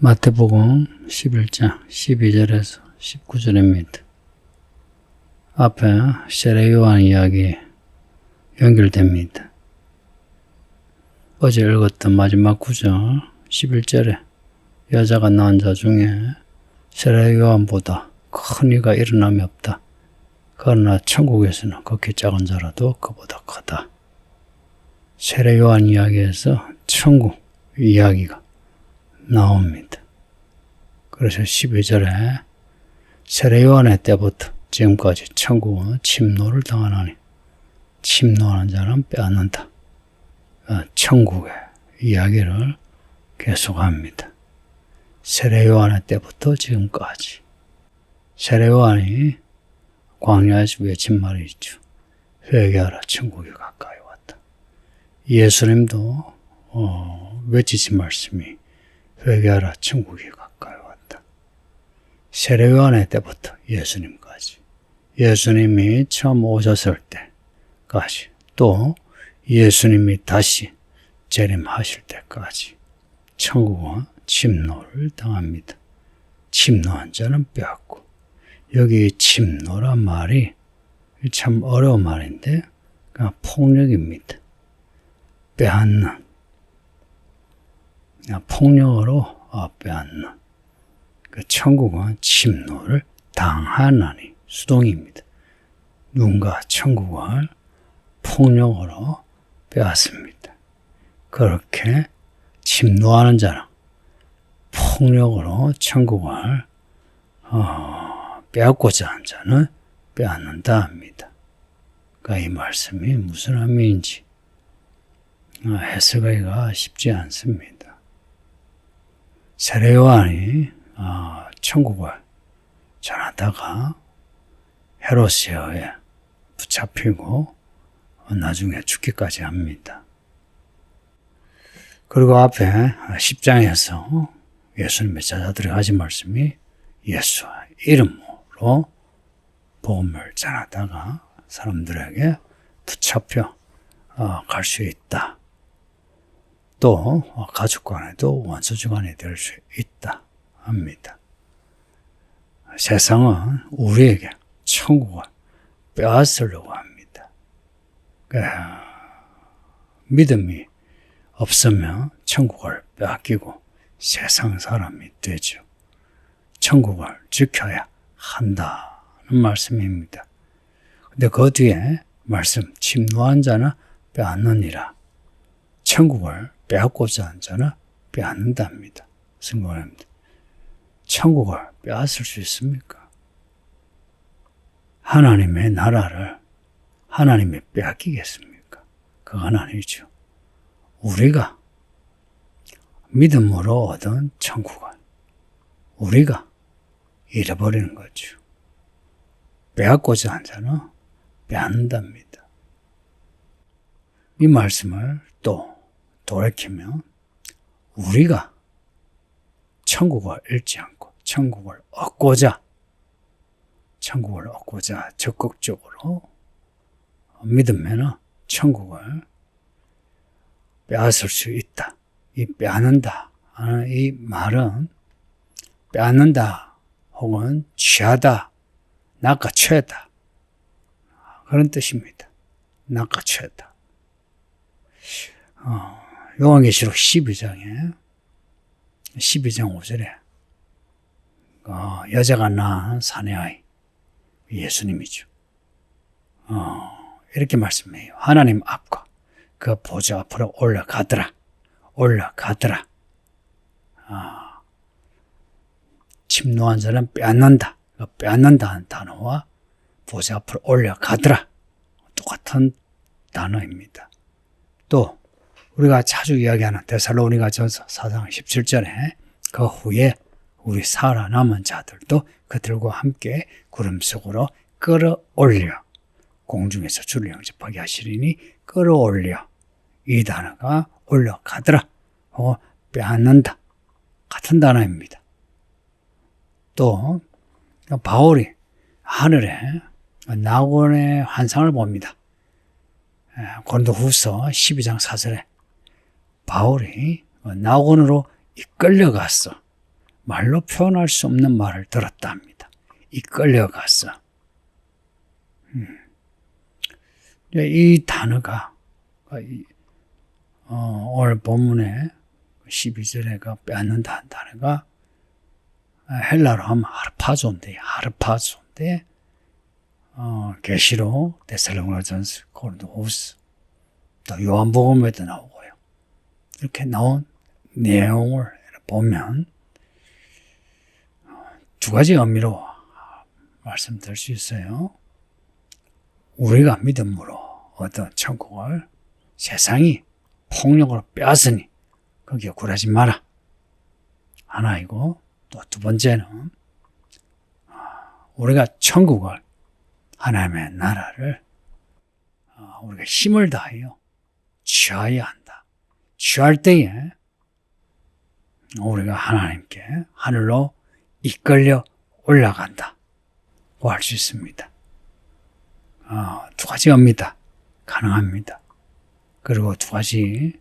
마태복음 11장 12절에서 19절입니다. 앞에 세례 요한 이야기 연결됩니다. 어제 읽었던 마지막 구절 11절에 여자가 낳은 자 중에 세례 요한보다 큰 이가 일어남이 없다. 그러나 천국에서는 극히 작은 자라도 그보다 크다. 세례 요한 이야기에서 천국 이야기가 나옵니다. 그래서 12절에 세례 요한의 때부터 지금까지 천국은 침노를 당하나니 침노하는 자는 빼앗는다. 천국의 이야기를 계속합니다. 세례 요한의 때부터 지금까지. 세례 요한이 광야에서 외친 말이 있죠. 회개하라, 천국이 가까이 왔다. 예수님도 외치신 말씀이 회개하라, 천국이 가까이 왔다. 세례 요한의 때부터 예수님까지. 예수님이 처음 오셨을 때까지, 또 예수님이 다시 재림하실 때까지 천국은 침노를 당합니다. 침노한 자는 빼앗고, 여기 침노란 말이 참 어려운 말인데 그냥 폭력입니다. 빼앗는, 폭력으로 빼앗는. 그 천국은 침노를 당하나니 수동입니다. 누군가 천국을 폭력으로 빼앗습니다. 그렇게 침노하는 자는 폭력으로 천국을 빼앗고자 하는 자는 빼앗는다 합니다. 그러니까 이 말씀이 무슨 의미인지 해석하기가 쉽지 않습니다. 세례 요한이 천국을 전하다가 헤롯에 의해 붙잡히고 나중에 죽기까지 합니다. 그리고 앞에 10장에서 예수님의 제자들이 하신 말씀이 예수의 이름으로 복음을 전하다가 사람들에게 붙잡혀 갈 수 있다. 또 가족 간에도 원수지간이 될 수 있다 합니다. 세상은 우리에게 천국을 빼앗으려고 합니다. 믿음이 없으면 천국을 빼앗기고 세상 사람이 되죠. 천국을 지켜야 한다는 말씀입니다. 근데 그 뒤에 말씀, 침노한 자는 빼앗느니라. 천국을 빼앗고자 하는 자는 빼앗는답니다. 성경합니다. 천국을 빼앗을 수 있습니까? 하나님의 나라를 하나님이 빼앗기겠습니까? 그건 아니죠. 우리가 믿음으로 얻은 천국을 우리가 잃어버리는 거죠. 빼앗고자 하는 자는 빼앗는답니다. 이 말씀을 또 돌이키면 우리가 천국을 잃지 않고 천국을 얻고자 적극적으로 믿으면 천국을 빼앗을 수 있다. 이 빼앗는다 하는 이 말은 빼앗는다 혹은 취하다, 낚아채다 그런 뜻입니다. 낚아채다. 요한계시록 12장 5절에 여자가 낳은 사내아이 예수님이죠. 이렇게 말씀해요. 하나님 앞과 그 보좌 앞으로 올라가더라. 침노한 자는 빼앗는다. 빼앗는다는 단어와 보좌 앞으로 올라가더라. 똑같은 단어입니다. 또 우리가 자주 이야기하는 데살로니가전서 4장 17절에 그 후에 우리 살아남은 자들도 그들과 함께 구름 속으로 끌어올려 공중에서 주를 영접하게 하시리니 끌어올려 이 단어가 올라가더라 혹은 빼앗는다 같은 단어입니다. 또 바울이 하늘에 나곤의 환상을 봅니다. 고린도후서 12장 4절에 바울이 나곤으로 이끌려갔어. 말로 표현할 수 없는 말을 들었다 합니다. 이끌려가서. 이 단어가 오늘 본문에 12절에 빼앗는다는 단어가 헬라로 하면 하르파조인데 계시록, 데살로니가전서, 고린도후서, 또 요한복음에도 나오고요. 이렇게 나온 내용을 보면 두 가지 의미로 말씀드릴 수 있어요. 우리가 믿음으로 얻은 천국을 세상이 폭력으로 빼앗으니 거기에 굴하지 마라. 하나이고, 또 두 번째는 우리가 천국을, 하나님의 나라를 우리가 힘을 다하여 취하여야 한다. 취할 때에 우리가 하나님께 하늘로 이끌려 올라간다 고 할 수 있습니다. 두 가지 의미다 가능합니다. 그리고 두 가지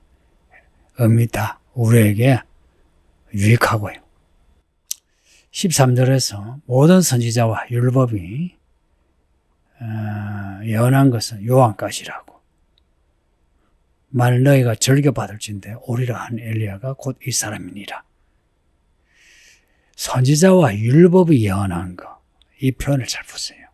의미 다 우리에게 유익하고요. 13절에서 모든 선지자와 율법이 예언한 것은 요한까지라고. 만일 너희가 절교받을진대 오리라 한 엘리야가 곧 이 사람이니라. 선지자와 율법이 예언한 것, 이 표현을 잘 보세요.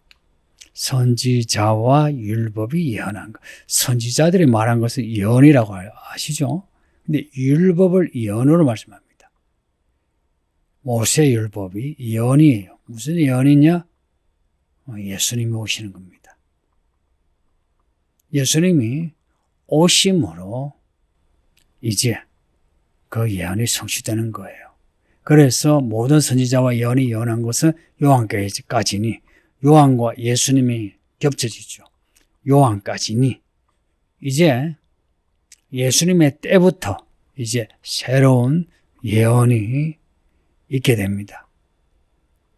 선지자와 율법이 예언한 것. 선지자들이 말한 것은 예언이라고 아시죠? 근데 율법을 예언으로 말씀합니다. 모세 율법이 예언이에요. 무슨 예언이냐? 예수님이 오시는 겁니다. 예수님이 오심으로 이제 그 예언이 성취되는 거예요. 그래서 모든 선지자와 예언이 예언한 것은 요한까지니, 요한과 예수님이 겹쳐지죠. 요한까지니 이제 예수님의 때부터 이제 새로운 예언이 있게 됩니다.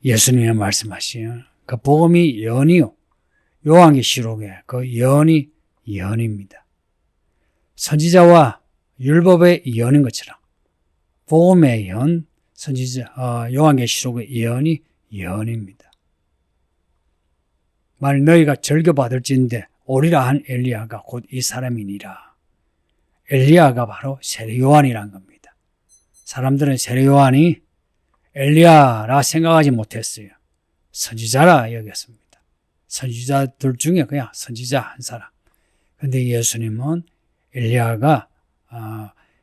예수님이 말씀하신 그 복음이 예언이요. 요한계시록의 그 예언이 예언입니다. 선지자와 율법의 예언인 것처럼 복음의 예언, 요한계시록의 예언이 예언입니다. 만일 너희가 절교받을진대 오리라 한 엘리야가 곧 이 사람이니라. 엘리야가 바로 세례 요한이란 겁니다. 사람들은 세례 요한이 엘리야라 생각하지 못했어요. 선지자라 여겼습니다. 선지자들 중에 그냥 선지자 한 사람. 근데 예수님은 엘리야가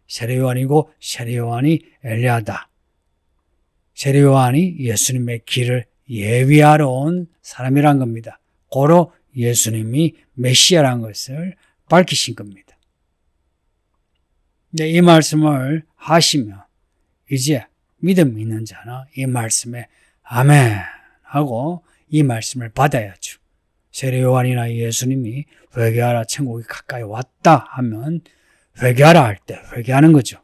세례 요한이고 세례 요한이 엘리야다. 세례 요한이 예수님의 길을 예비하러 온 사람이란 겁니다. 고로 예수님이 메시아라는 것을 밝히신 겁니다. 네, 이 말씀을 하시면 이제 믿음 있는 자는 이 말씀에 아멘 하고 이 말씀을 받아야죠. 세례 요한이나 예수님이 회개하라 천국이 가까이 왔다 하면 회개하라 할 때 회개하는 거죠.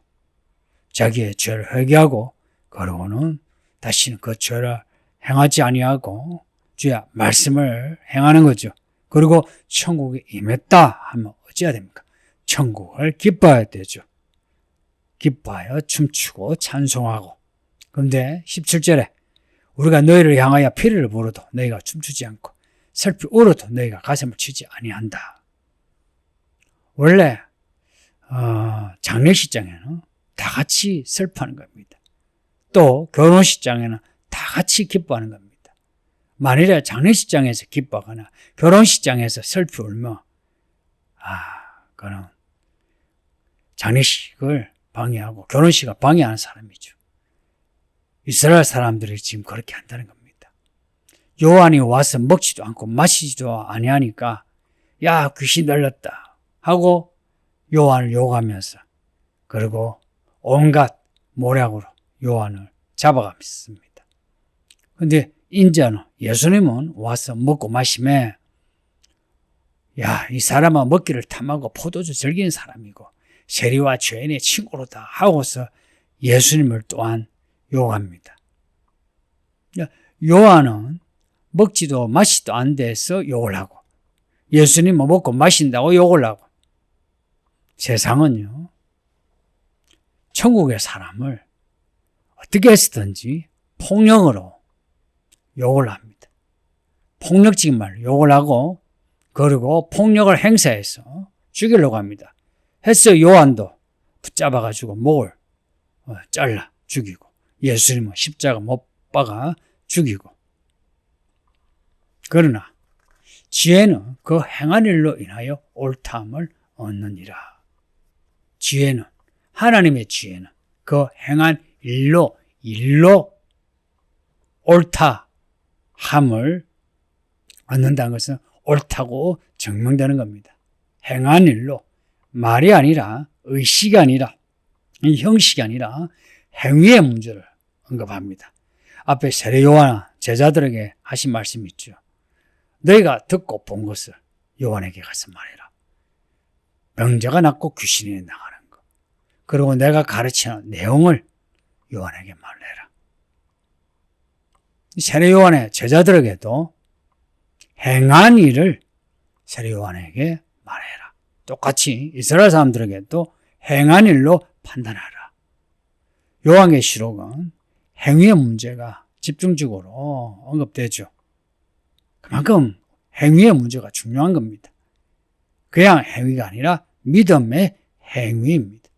자기의 죄를 회개하고 그러고는 다시는 그 죄를 행하지 아니하고 주의 말씀을 행하는 거죠. 그리고 천국에 임했다 하면 어찌해야 됩니까? 천국을 기뻐해야 되죠. 기뻐하여 춤추고 찬송하고. 그런데 17절에 우리가 너희를 향하여 피를 부어도 너희가 춤추지 않고 슬피 울어도 너희가 가슴을 치지 아니한다. 원래 장례식장에는 다 같이 슬퍼하는 겁니다. 또 결혼식장에는 다 같이 기뻐하는 겁니다. 만일에 장례식장에서 기뻐하거나 결혼식장에서 슬피 울면 그는 장례식을 방해하고 결혼식을 방해하는 사람이죠. 이스라엘 사람들이 지금 그렇게 한다는 겁니다. 요한이 와서 먹지도 않고 마시지도 아니하니까 야 귀신 들렸다 하고 요한을 욕하면서 그리고 온갖 모략으로 요한을 잡아갔습니다. 그런데 인자는 예수님은 와서 먹고 마시면 야 이 사람은 먹기를 탐하고 포도주 즐기는 사람이고 세리와 죄인의 친구로다 하고서 예수님을 또한 욕합니다. 요한은 먹지도 마시지도 않은 데서 욕을 하고 예수님은 먹고 마신다고 욕을 하고 세상은요 천국의 사람을 어떻게 해서든지 폭력으로 욕을 합니다. 폭력적인 말로 욕을 하고 그리고 폭력을 행사해서 죽이려고 합니다. 해서 요한도 붙잡아가지고 목을 잘라 죽이고 예수님은 십자가 못 박아 죽이고 그러나 지혜는 그 행한 일로 인하여 옳다함을 얻느니라. 지혜는 하나님의 지혜는 그 행한 일로 옳다함을 얻는다는 것은 옳다고 증명되는 겁니다. 행한 일로 말이 아니라 의식이 아니라 형식이 아니라 행위의 문제를 언급합니다. 앞에 세례 요한 제자들에게 하신 말씀이 있죠. 너희가 듣고 본 것을 요한에게 가서 말해라. 병자가 낫고 귀신이 나가는 것. 그리고 내가 가르치는 내용을 요한에게 말해라. 세례 요한의 제자들에게도 행한 일을 세례 요한에게 말해라. 똑같이 이스라엘 사람들에게도 행한 일로 판단하라. 요한계시록은 행위의 문제가 집중적으로 언급되죠. 그만큼 행위의 문제가 중요한 겁니다. 그냥 행위가 아니라 믿음의 행위입니다.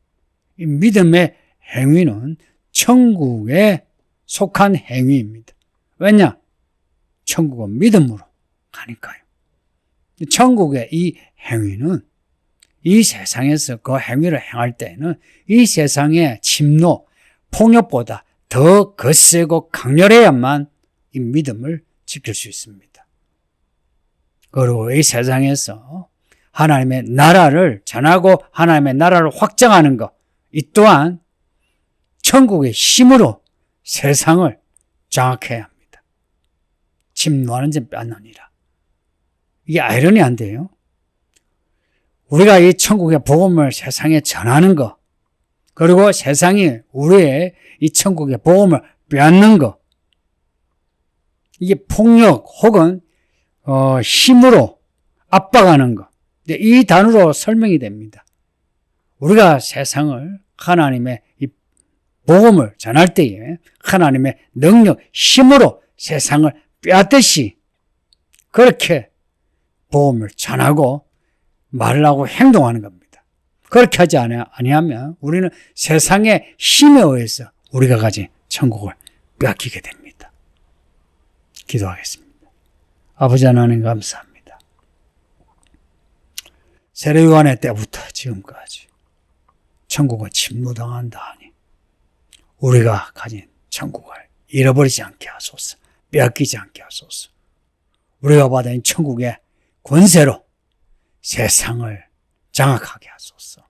이 믿음의 행위는 천국에 속한 행위입니다. 왜냐? 천국은 믿음으로 가니까요. 천국의 이 행위는 이 세상에서 그 행위를 행할 때에는 이 세상의 침노, 폭력보다 더 거세고 강렬해야만 이 믿음을 지킬 수 있습니다. 그리고 이 세상에서 하나님의 나라를 전하고 하나님의 나라를 확장하는 것, 이 또한 천국의 힘으로 세상을 장악해야 합니다. 침노하는 자 빼앗느니라. 이게 아이러니한데요. 우리가 이 천국의 복음을 세상에 전하는 것, 그리고 세상이 우리의 이 천국의 복음을 빼앗는 것, 이게 폭력 혹은 힘으로 압박하는 것, 이 단어로 설명이 됩니다. 우리가 세상을 하나님의 이 복음을 전할 때에 하나님의 능력, 힘으로 세상을 빼앗듯이 그렇게 복음을 전하고 말하고 행동하는 겁니다. 그렇게 하지 아니하면 우리는 세상의 힘에 의해서 우리가 가진 천국을 빼앗기게 됩니다. 기도하겠습니다. 아버지 하나님 감사합니다. 세례 요한의 때부터 지금까지 천국을 침노당한다 하니 우리가 가진 천국을 잃어버리지 않게 하소서. 빼앗기지 않게 하소서. 우리가 받은 천국의 권세로 세상을 장악하게 하소서.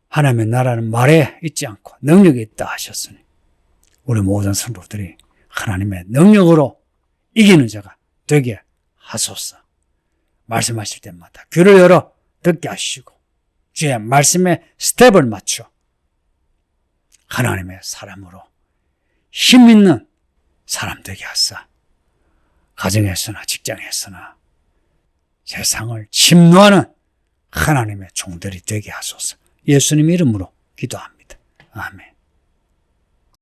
하나님의 나라는 말에 있지 않고 능력이 있다 하셨으니 우리 모든 성도들이 하나님의 능력으로 이기는 자가 되게 하소서. 말씀하실 때마다 귀를 열어 듣게 하시고 주의 말씀에 스텝을 맞춰 하나님의 사람으로 힘 있는 사람 되게 하사 가정에서나 직장에서나 세상을 침노하는 하나님의 종들이 되게 하소서. 예수님 이름으로 기도합니다. 아멘.